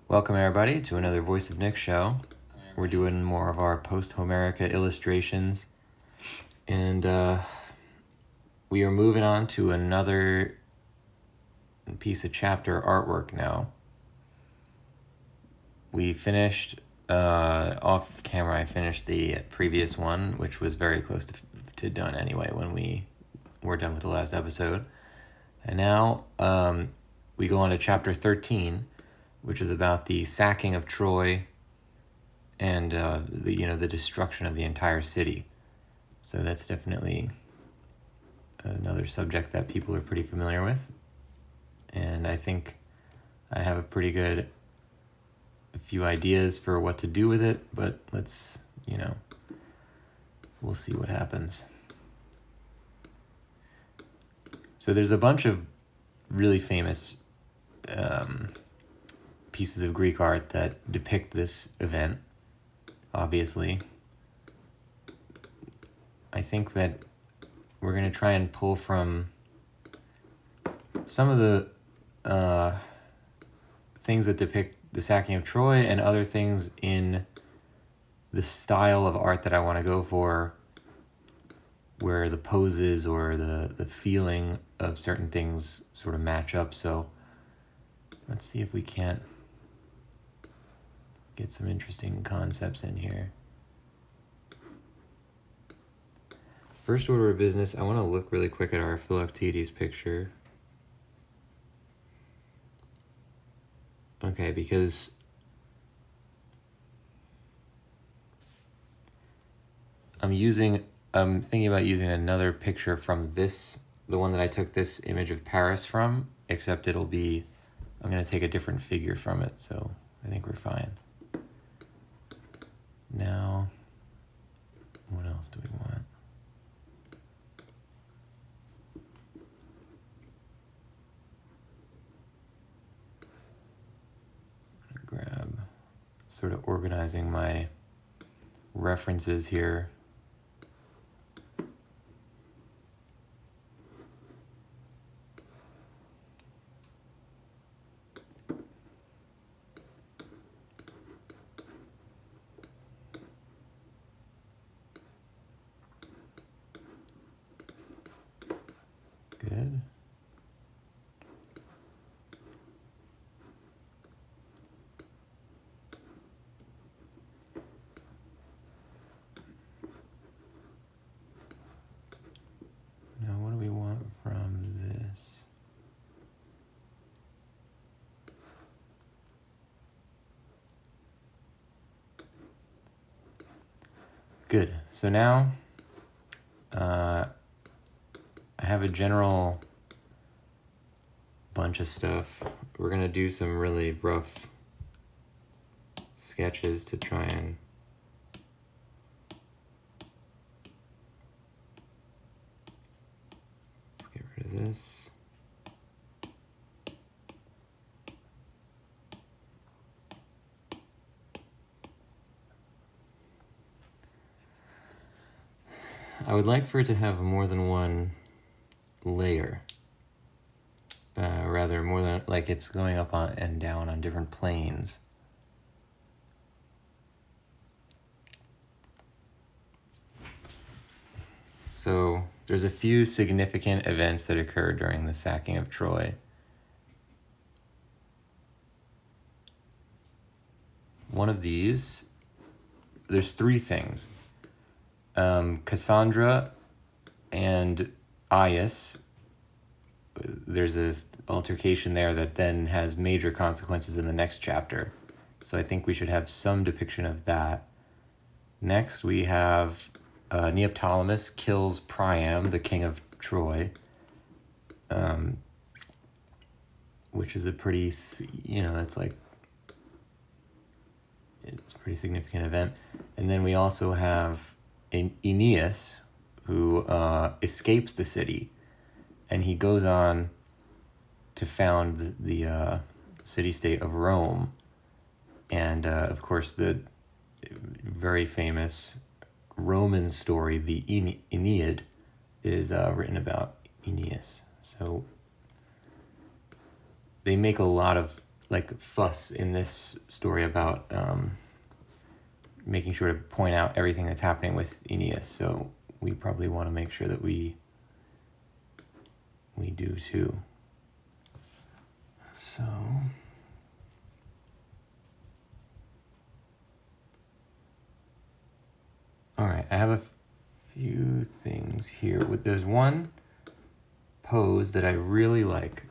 Welcome everybody to another Voice of Nick show. We're doing more of our Posthomerica illustrations, and we are moving on to another piece of chapter artwork now. We finished, off camera, I finished the previous one, which was very close to done anyway when we were done with the last episode. And now we go on to chapter 13, which is about the sacking of Troy and the destruction of the entire city. So that's definitely another subject that people are pretty familiar with. And I think I have a few ideas for what to do with it, but let's, we'll see what happens. So there's a bunch of really famous pieces of Greek art that depict this event, obviously. I think that we're going to try and pull from some of the things that depict the sacking of Troy and other things in the style of art that I want to go for, where the poses or the feeling of certain things sort of match up. So let's see if we can't get some interesting concepts in here. First order of business, I want to look really quick at our Philoctetes picture. Okay, because I'm thinking about using another picture from this, the one that I took this image of Paris from, except I'm going to take a different figure from it, so I think we're fine. Now, what else do we want? I'm going to grab, sort of organizing my references here. Good. Now, what do we want from this? Good. So now, I have a general bunch of stuff. We're going to do some really rough sketches to try and let's get rid of this. I would like for it to have more than one layer. Rather, more than, like, it's going up on and down on different planes. So there's a few significant events that occurred during the sacking of Troy. One of these, there's three things. Cassandra and Aias, there's this altercation there that then has major consequences in the next chapter. So I think we should have some depiction of that. Next, we have Neoptolemus kills Priam, the king of Troy, which is a pretty, that's like, it's a pretty significant event. And then we also have Aeneas, who escapes the city, and he goes on to found the city-state of Rome. And, of course, the very famous Roman story, the Aeneid, is written about Aeneas. So they make a lot of like fuss in this story about making sure to point out everything that's happening with Aeneas. So we probably want to make sure that we do too. So all right, I have a few things here. There's one pose that I really like.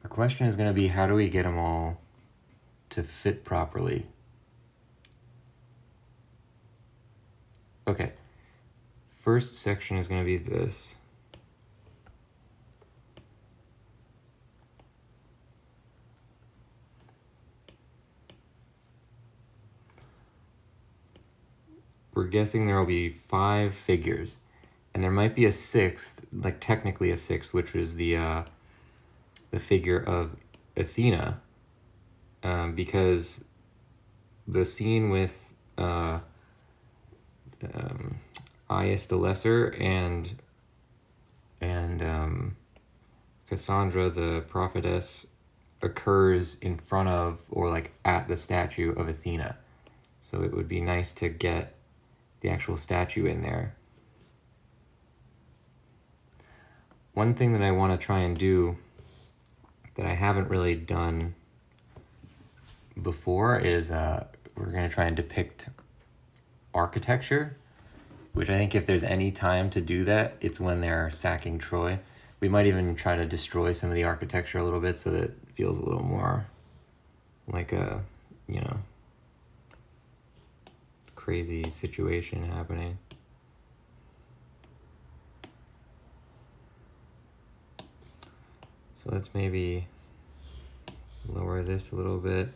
The question is going to be, how do we get them all to fit properly? Okay, first section is going to be this. We're guessing there will be 5 figures, and there might be a 6th, like technically a 6th, which was the figure of Athena, because the scene with Aias the Lesser and Cassandra the prophetess occurs in front of, or like at, the statue of Athena. So it would be nice to get the actual statue in there. One thing that I want to try and do that I haven't really done before is we're going to try and depict architecture, which I think if there's any time to do that, it's when they're sacking Troy. We might even try to destroy some of the architecture a little bit so that it feels a little more like a, crazy situation happening. So let's maybe lower this a little bit.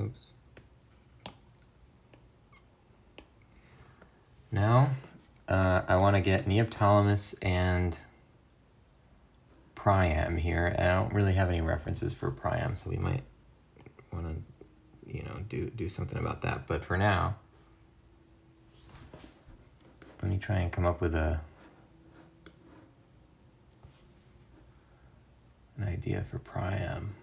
Oops. Now, I want to get Neoptolemus and Priam here. And I don't really have any references for Priam, so we might want to, do something about that. But for now, let me try and come up with an idea for Priam.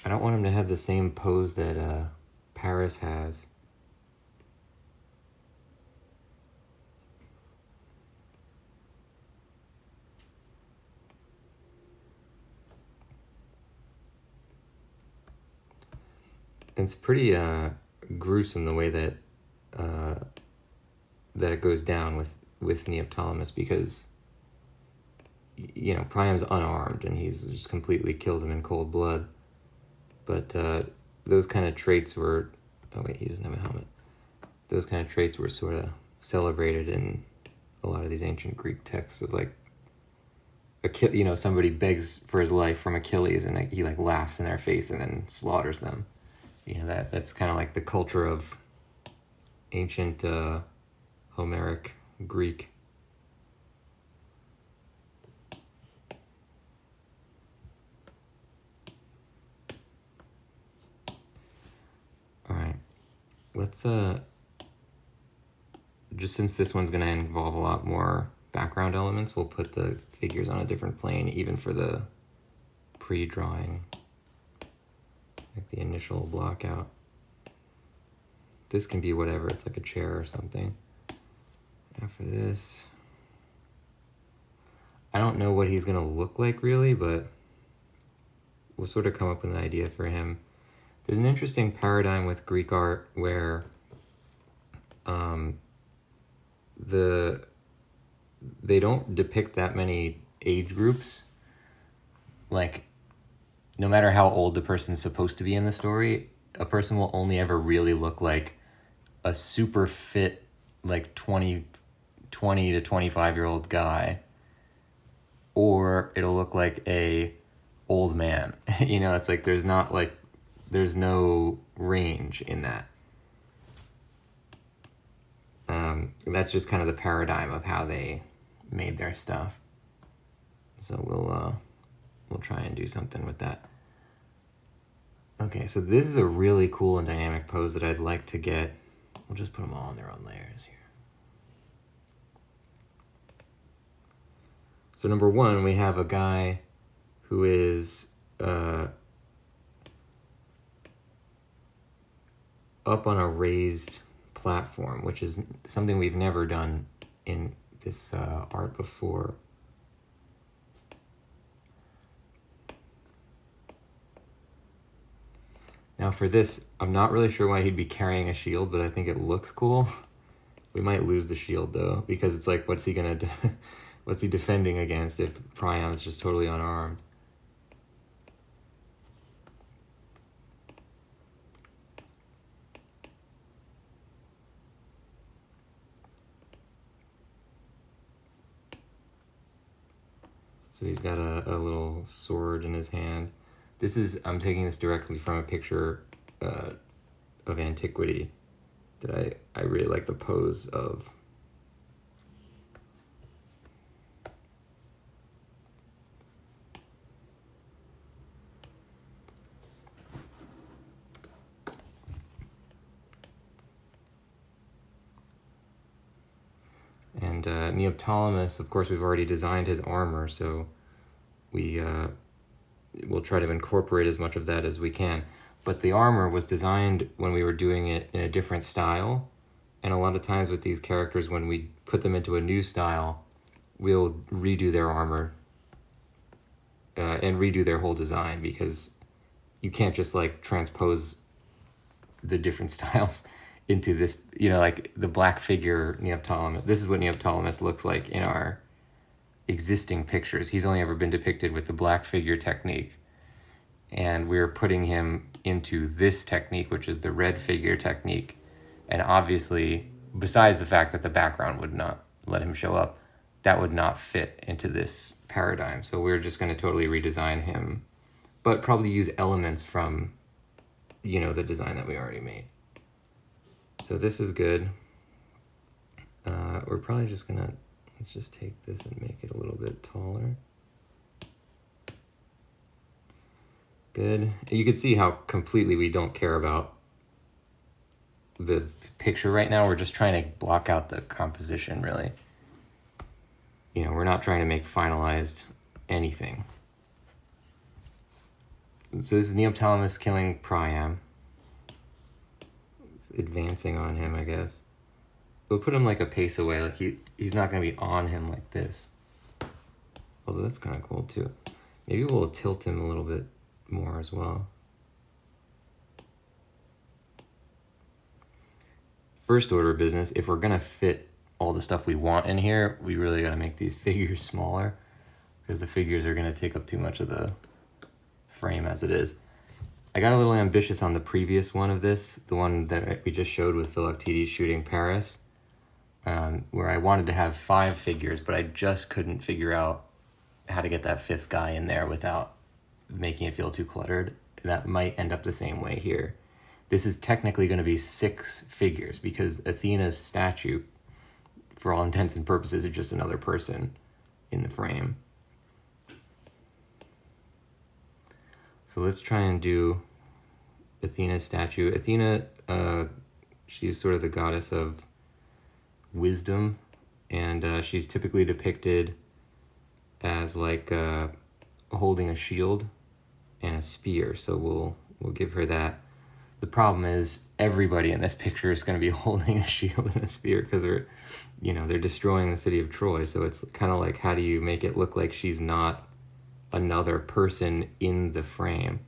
I don't want him to have the same pose that Paris has. It's pretty gruesome the way that that it goes down with Neoptolemus, because Priam's unarmed and he's just completely kills him in cold blood. But those kind of traits were... Oh wait, he doesn't have a helmet. Those kind of traits were sort of celebrated in a lot of these ancient Greek texts of like, somebody begs for his life from Achilles and he like laughs in their face and then slaughters them. That's kind of like the culture of ancient Homeric Greek. All right, let's just since this one's going to involve a lot more background elements, we'll put the figures on a different plane, even for the pre-drawing, like the initial block out. This can be whatever, it's like a chair or something. After this, I don't know what he's going to look like really, but we'll sort of come up with an idea for him. There's an interesting paradigm with Greek art where they don't depict that many age groups. Like, no matter how old the person's supposed to be in the story, a person will only ever really look like a super fit, like 20 to 25-year-old guy, or it'll look like a old man. It's like there's no range in that. That's just kind of the paradigm of how they made their stuff. So we'll try and do something with that. Okay, so this is a really cool and dynamic pose that I'd like to get. We'll just put them all in their own layers here. So number one, we have a guy who is up on a raised platform, which is something we've never done in this art before. Now for this, I'm not really sure why he'd be carrying a shield, but I think it looks cool. We might lose the shield though, because it's like, what's he gonna do? What's he defending against if Priam is just totally unarmed? So he's got a little sword in his hand. This is, I'm taking this directly from a picture of antiquity that I really like the pose of. And Neoptolemus, of course, we've already designed his armor, so we'll try to incorporate as much of that as we can. But the armor was designed when we were doing it in a different style, and a lot of times with these characters, when we put them into a new style, we'll redo their armor and redo their whole design, because you can't just like transpose the different styles into this, you know, like the black figure Neoptolemus. This is what Neoptolemus looks like in our existing pictures. He's only ever been depicted with the black figure technique, and we're putting him into this technique, which is the red figure technique. And obviously, besides the fact that the background would not let him show up, that would not fit into this paradigm. So we're just going to totally redesign him, but probably use elements from, you know, the design that we already made. So this is good. We're probably just gonna, let's just take this and make it a little bit taller. Good. You can see how completely we don't care about the picture right now. We're just trying to block out the composition, really. You know, we're not trying to make finalized anything. So this is Neoptolemus killing Priam. Advancing on him, I guess. We'll put him like a pace away, like he's not gonna be on him like this. Although that's kind of cool too. Maybe we'll tilt him a little bit more as well. First order of business, if we're gonna fit all the stuff we want in here, we really gotta make these figures smaller, because the figures are gonna take up too much of the frame as it is. I got a little ambitious on the previous one of this, the one that we just showed with Philoctetes shooting Paris, where I wanted to have 5 figures, but I just couldn't figure out how to get that 5th guy in there without making it feel too cluttered. That might end up the same way here. This is technically going to be 6 figures, because Athena's statue, for all intents and purposes, is just another person in the frame. So let's try and do Athena's statue. Athena, she's sort of the goddess of wisdom, and she's typically depicted as like holding a shield and a spear. So we'll give her that. The problem is everybody in this picture is going to be holding a shield and a spear, because they're destroying the city of Troy. So it's kind of like, how do you make it look like she's not another person in the frame?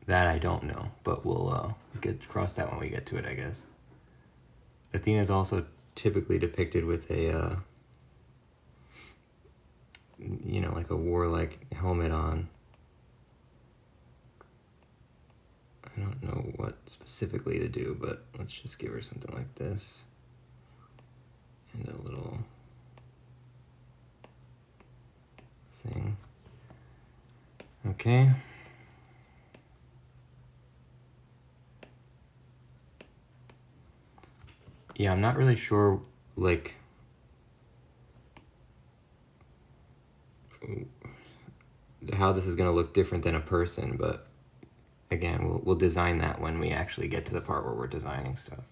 That I don't know, but we'll cross that when we get to it, I guess. Athena is also typically depicted with a, like a warlike helmet on. I don't know what specifically to do, but let's just give her something like this. And a little thing. Okay. Yeah, I'm not really sure, like, how this is going to look different than a person, but again, we'll design that when we actually get to the part where we're designing stuff.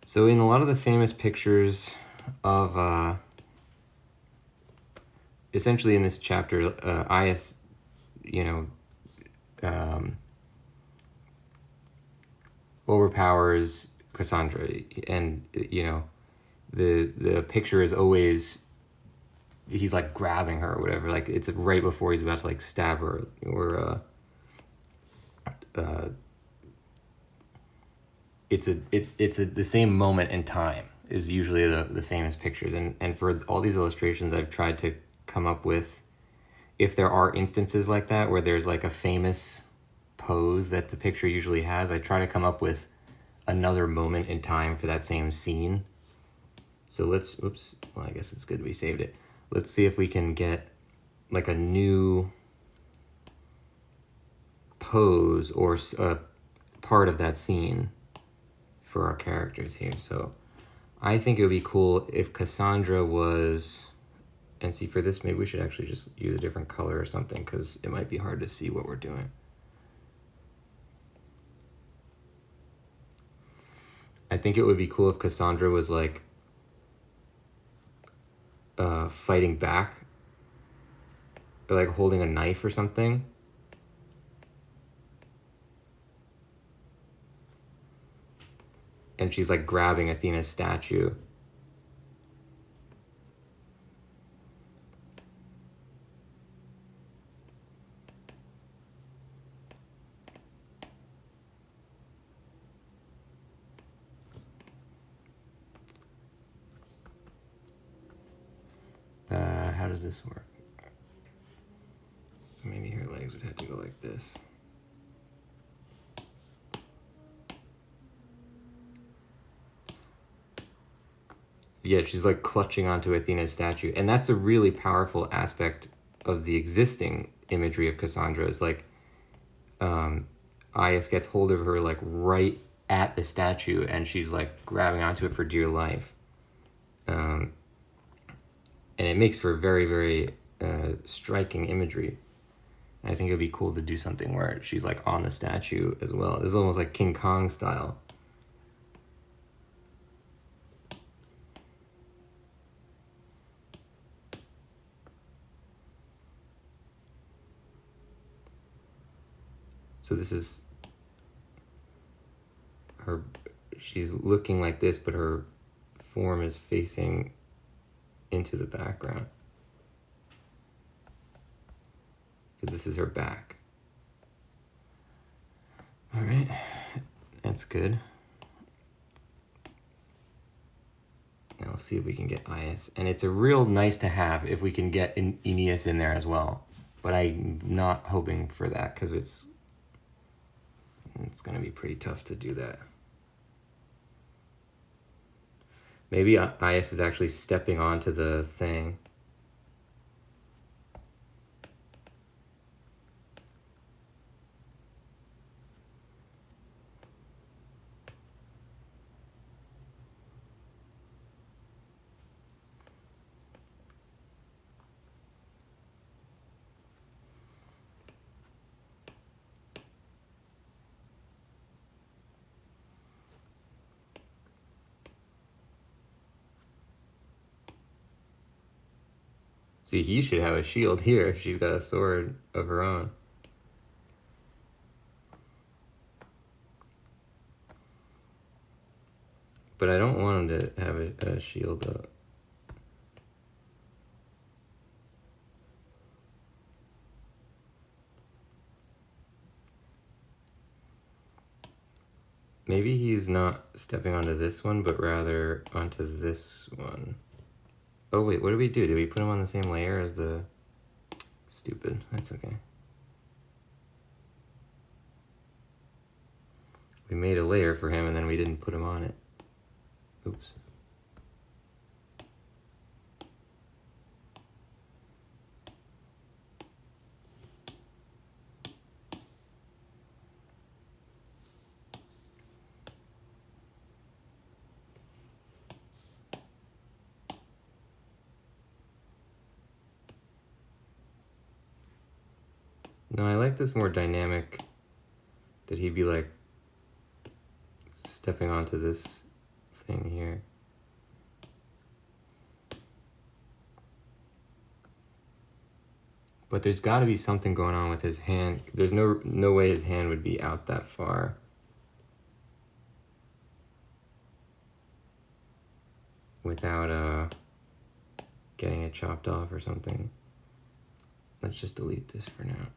So in a lot of the famous pictures of, essentially in this chapter, Aias, overpowers Cassandra, and the picture is always he's like grabbing her or whatever, like it's right before he's about to like stab her, or it's the same moment in time is usually the famous pictures, and for all these illustrations I've tried to come up with, if there are instances like that where there's like a famous pose that the picture usually has, I try to come up with another moment in time for that same scene. So let's, well, I guess it's good we saved it. Let's see if we can get like a new pose or a part of that scene for our characters here. So I think it would be cool if Cassandra was, and see, for this maybe we should actually just use a different color or something, because it might be hard to see what we're doing. I think it would be cool if Cassandra was like fighting back, or like holding a knife or something. And she's like grabbing Athena's statue. How does this work? Maybe her legs would have to go like this. Yeah, she's like clutching onto Athena's statue. And that's a really powerful aspect of the existing imagery of Cassandra, is like Aias gets hold of her like right at the statue, and she's like grabbing onto it for dear life. And it makes for very, very striking imagery. And I think it would be cool to do something where she's like on the statue as well. It's almost like King Kong style. So this is her, she's looking like this, but her form is facing into the background, because this is her back. All right, that's good. Now we'll see if we can get Aias, and it's a real nice to have if we can get Aeneas in there as well, but I'm not hoping for that, because it's going to be pretty tough to do that. Maybe Aias is actually stepping onto the thing. See, he should have a shield here. She's got a sword of her own. But I don't want him to have a shield though. Maybe he's not stepping onto this one, but rather onto this one. Oh wait, what did we do? Did we put him on the same layer as the... Stupid. That's okay. We made a layer for him and then we didn't put him on it. Oops. No, I like this more dynamic, that he'd be like stepping onto this thing here. But there's got to be something going on with his hand. There's no way his hand would be out that far. Without getting it chopped off or something. Let's just delete this for now.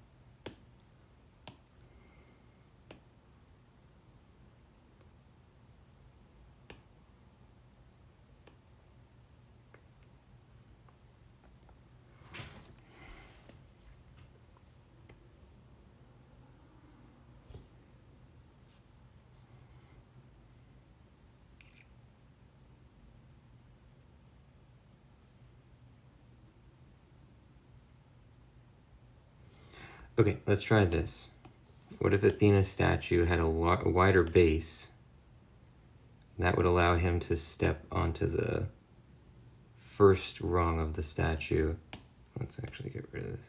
Okay, let's try this. What if Athena's statue had a wider base? That would allow him to step onto the first rung of the statue. Let's actually get rid of this.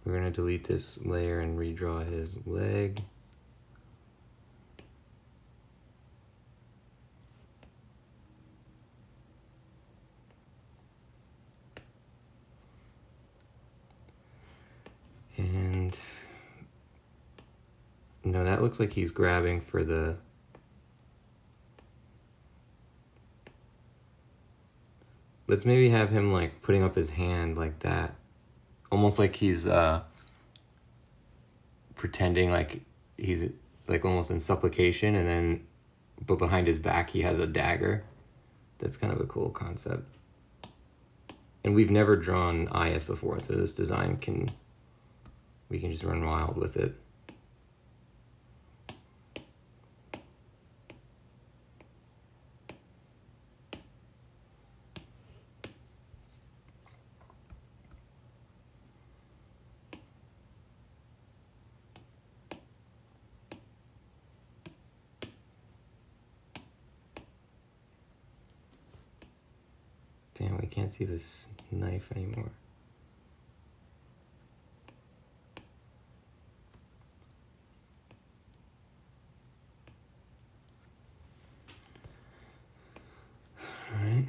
We're going to delete this layer and redraw his leg. And no, that looks like he's grabbing for the... Let's maybe have him like putting up his hand like that. Almost like he's pretending like he's like almost in supplication, and then but behind his back he has a dagger. That's kind of a cool concept. And we've never drawn Aias before, so this design we can just run wild with it. Damn, we can't see this knife anymore. All right.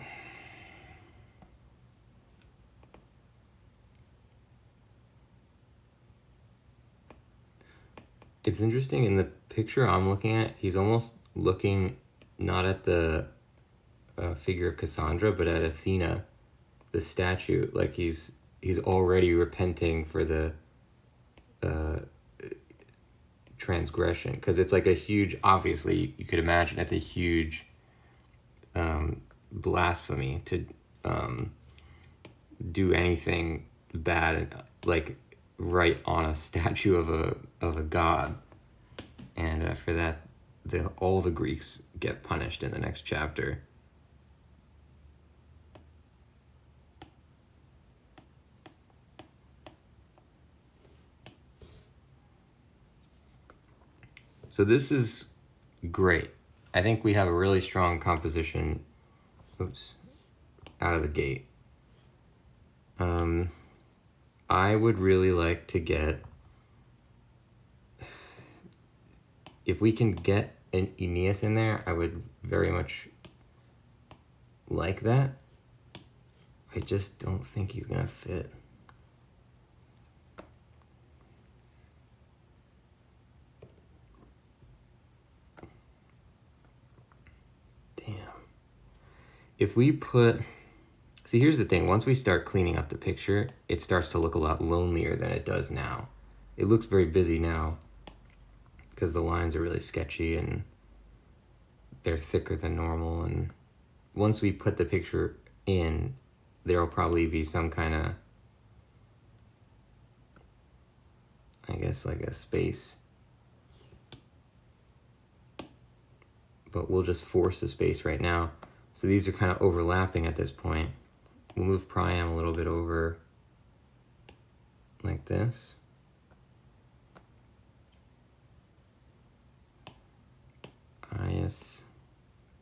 It's interesting, in the picture I'm looking at, he's almost looking not at the figure of Cassandra, but at Athena, the statue. Like he's already repenting for the transgression, because it's like a huge, obviously you could imagine it's a huge blasphemy to do anything bad, like right on a statue of a god, and for that all the Greeks get punished in the next chapter. So this is great. I think we have a really strong composition, out of the gate. I would really like to get, if we can get an Aeneas in there, I would very much like that. I just don't think he's gonna fit. If we put, see, here's the thing. Once we start cleaning up the picture, it starts to look a lot lonelier than it does now. It looks very busy now because the lines are really sketchy and they're thicker than normal. And once we put the picture in, there'll probably be some kind of, I guess, like a space. But we'll just force a space right now. So these are kind of overlapping at this point. We'll move priam a little bit over like this. Ias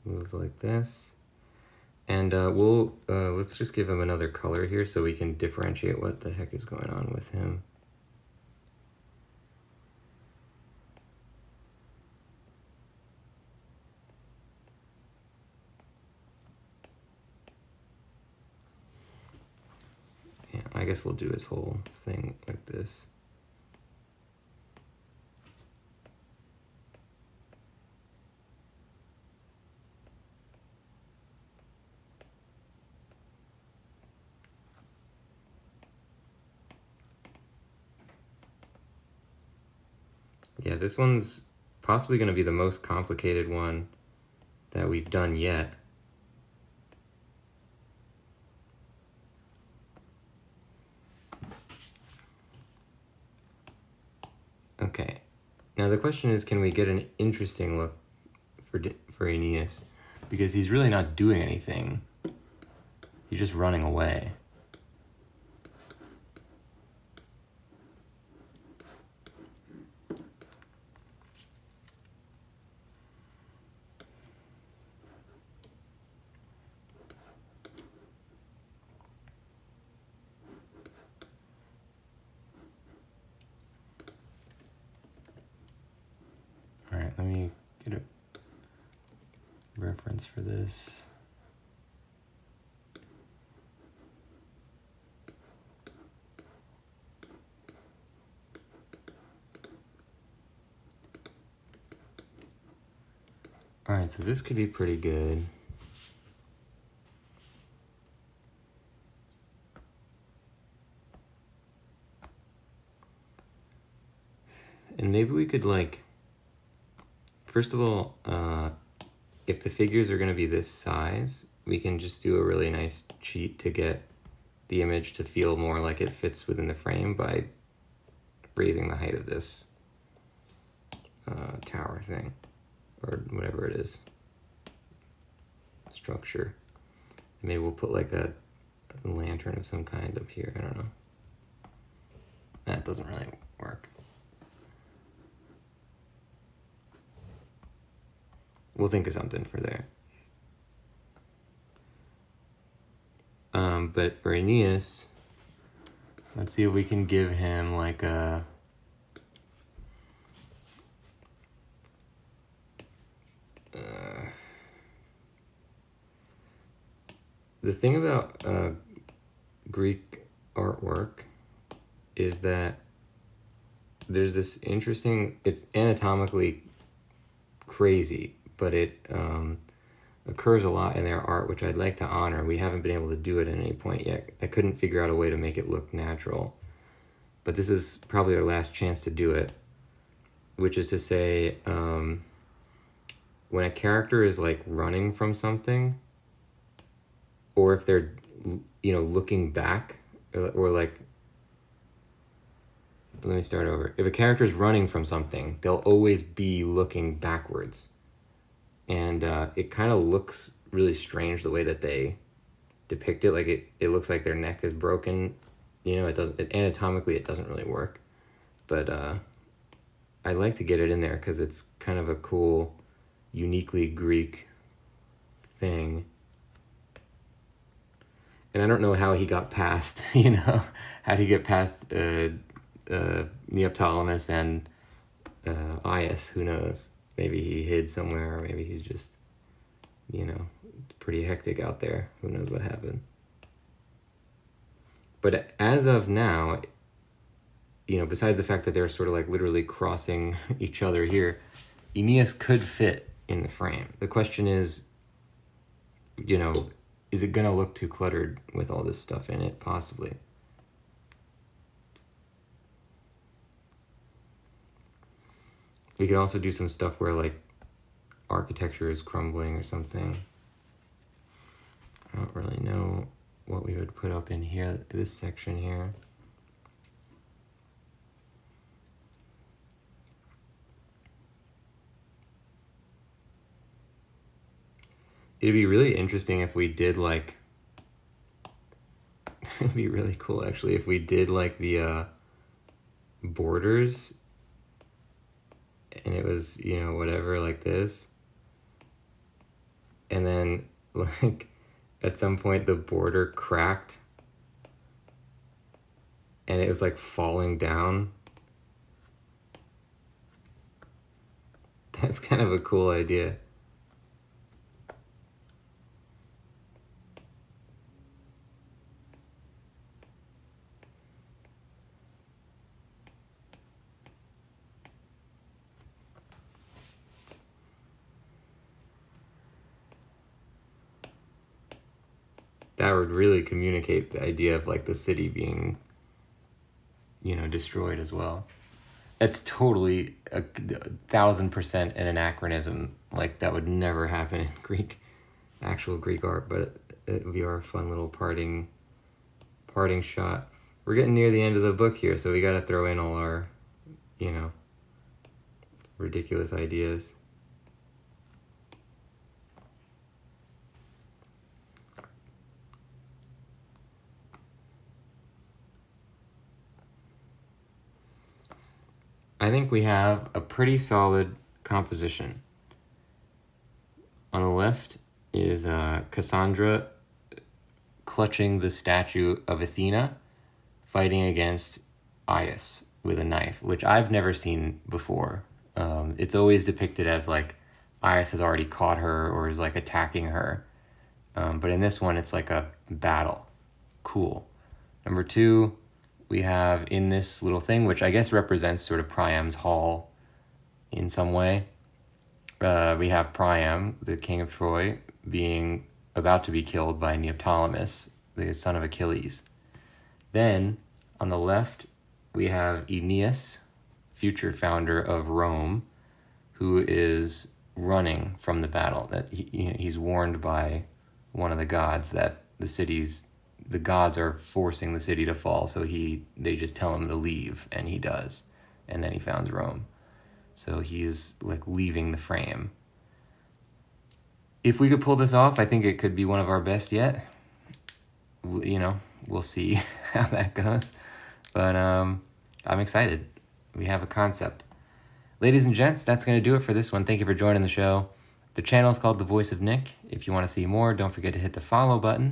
move like this. And let's just give him another color here so we can differentiate what the heck is going on with him. Yeah, I guess we'll do his whole thing like this. Yeah, this one's possibly going to be the most complicated one that we've done yet. Okay, now the question is, can we get an interesting look for Aeneas? Because he's really not doing anything. He's just running away. All right, let me get a reference for this. All right, so this could be pretty good. And maybe we could, like, first of all, if the figures are going to be this size, we can just do a really nice cheat to get the image to feel more like it fits within the frame by raising the height of this tower thing, or whatever it is, structure. Maybe we'll put like a lantern of some kind up here, I don't know. That doesn't really work. We'll think of something for there. But for Aeneas, let's see if we can give him like a the thing about Greek artwork is that there's this interesting, it's anatomically crazy, but it occurs a lot in their art, which I'd like to honor. We haven't been able to do it at any point yet. I couldn't figure out a way to make it look natural. But this is probably our last chance to do it, which is to say, when a character is like running from something, or if they're, you know, looking back, or like, let me start over. If a character is running from something, they'll always be looking backwards. And it kind of looks really strange the way that they depict it. Like it looks like their neck is broken. You know, anatomically it doesn't really work. But I like to get it in there because it's kind of a cool, uniquely Greek thing. And I don't know how he got past, you know, how did he get past Neoptolemus and Aias, who knows? Maybe he hid somewhere, or maybe he's just, you know, pretty hectic out there. Who knows what happened? But as of now, you know, besides the fact that they're sort of like literally crossing each other here, Aeneas could fit in the frame. The question is, you know, is it going to look too cluttered with all this stuff in it? Possibly. We could also do some stuff where like architecture is crumbling or something. I don't really know what we would put up in here, this section here. it'd be really interesting if we did like, it'd be really cool actually if we did like the borders and it was, you know, whatever like this. And then like at some point the border cracked and it was like falling down. That's kind of a cool idea. That would really communicate the idea of like the city being, you know, destroyed as well. It's totally 1,000% an anachronism. Like that would never happen in Greek, actual Greek art, but it would be our fun little parting shot. We're getting near the end of the book here, so we got to throw in all our, you know, ridiculous ideas. I think we have a pretty solid composition. On the left is Cassandra clutching the statue of Athena, fighting against Aias with a knife, which I've never seen before. It's always depicted as like Aias has already caught her or is like attacking her. But in this one, it's like a battle. Cool. Number 2, we have in this little thing, which I guess represents sort of Priam's hall in some way. We have Priam, the king of Troy, being about to be killed by Neoptolemus, the son of Achilles. Then on the left, we have Aeneas, future founder of Rome, who is running from the battle. That he's warned by one of the gods that the gods are forcing the city to fall, so they just tell him to leave, and he does, and then he founds Rome. So he's like leaving the frame. If we could pull this off, I think it could be one of our best yet. You know, we'll see how that goes. But I'm excited. We have a concept. Ladies and gents, that's going to do it for this one. Thank you for joining the show. The channel is called The Voice of Nick. If you want to see more, don't forget to hit the follow button.